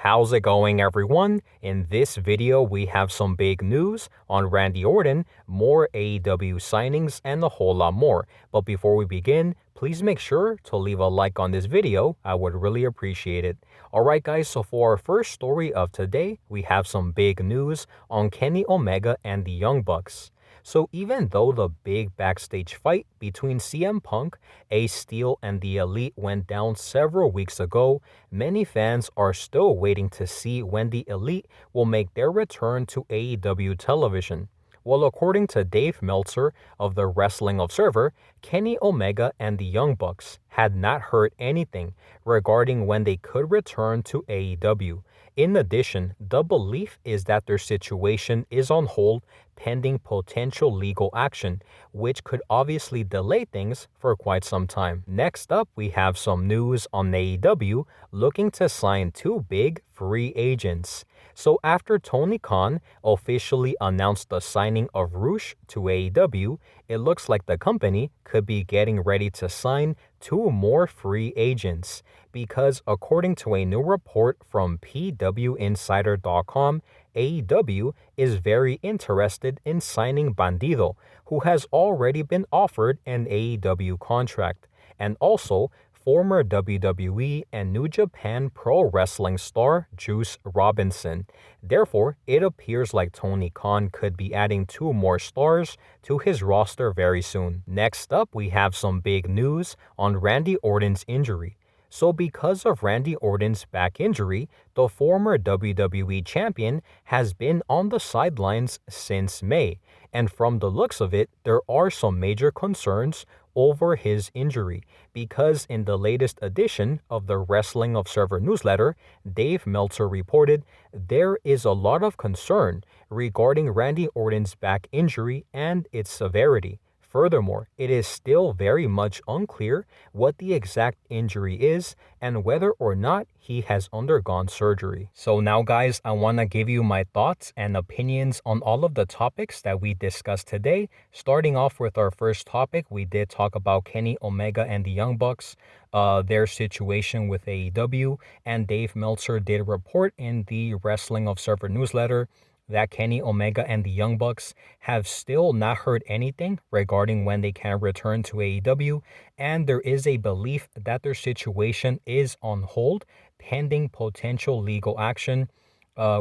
How's it going, everyone? In this video, we have some big news on Randy Orton, more AEW signings, and a whole lot more. But before we begin, please make sure to leave a like on this video. I would really appreciate it. Alright guys, so for our first story of today, we have some big news on Kenny Omega and the Young Bucks. So even though the big backstage fight between CM Punk, Ace Steel, and the Elite went down several weeks ago, many fans are still waiting to see when the Elite will make their return to AEW television. Well, according to Dave Meltzer of the Wrestling Observer, Kenny Omega and the Young Bucks had not heard anything regarding when they could return to AEW. In addition, the belief is that their situation is on hold pending potential legal action, which could obviously delay things for quite some time. Next up, we have some news on AEW looking to sign two big free agents. So after Tony Khan officially announced the signing of Rush to AEW, it looks like the company could be getting ready to sign two more free agents, because according to a new report from PWInsider.com, AEW is very interested in signing Bandido, who has already been offered an AEW contract, and also former WWE and New Japan Pro Wrestling star Juice Robinson. Therefore, it appears like Tony Khan could be adding two more stars to his roster very soon. Next up, we have some big news on Randy Orton's injury. So because of Randy Orton's back injury, the former WWE champion has been on the sidelines since May. And from the looks of it, there are some major concerns over his injury, because in the latest edition of the Wrestling Observer newsletter, Dave Meltzer reported there is a lot of concern regarding Randy Orton's back injury and its severity. Furthermore, it is still very much unclear what the exact injury is and whether or not he has undergone surgery. So now guys, I want to give you my thoughts and opinions on all of the topics that we discussed today. Starting off with our first topic, we did talk about Kenny Omega and the Young Bucks, their situation with AEW, and Dave Meltzer did report in the Wrestling Observer newsletter that Kenny Omega and the Young Bucks have still not heard anything regarding when they can return to AEW, and there is a belief that their situation is on hold pending potential legal action,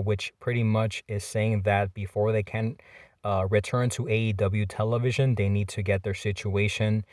which pretty much is saying that before they can return to AEW television, they need to get their situation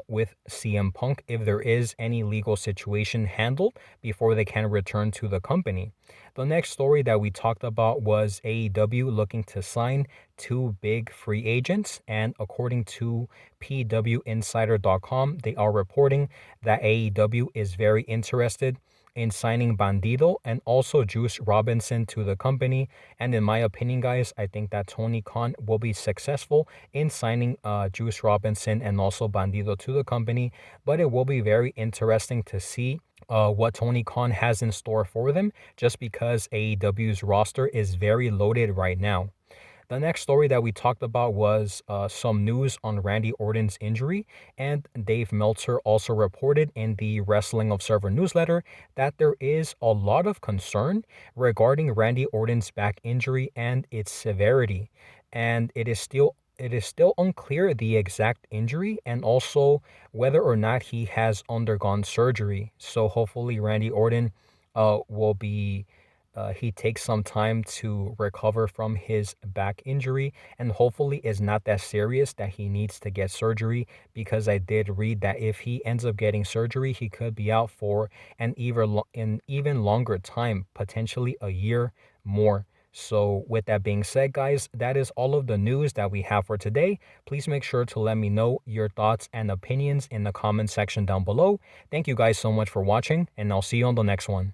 with CM Punk, if there is any legal situation, handled before they can return to the company. The next story that we talked about was AEW looking to sign two big free agents, and according to PWInsider.com, they are reporting that AEW is very interested in signing Bandido and also Juice Robinson to the company. And in my opinion, guys, I think that Tony Khan will be successful in signing Juice Robinson and also Bandido to the company, but it will be very interesting to see what Tony Khan has in store for them, just because AEW's roster is very loaded right now. The next story that we talked about was some news on Randy Orton's injury, and Dave Meltzer also reported in the Wrestling Observer newsletter that there is a lot of concern regarding Randy Orton's back injury and its severity, and it is still unclear the exact injury and also whether or not he has undergone surgery. So hopefully Randy Orton will be he takes some time to recover from his back injury, and hopefully is not that serious that he needs to get surgery, because I did read that if he ends up getting surgery, he could be out for an even longer time, potentially a year more. So with that being said, guys, that is all of the news that we have for today. Please make sure to let me know your thoughts and opinions in the comment section down below. Thank you guys so much for watching, and I'll see you on the next one.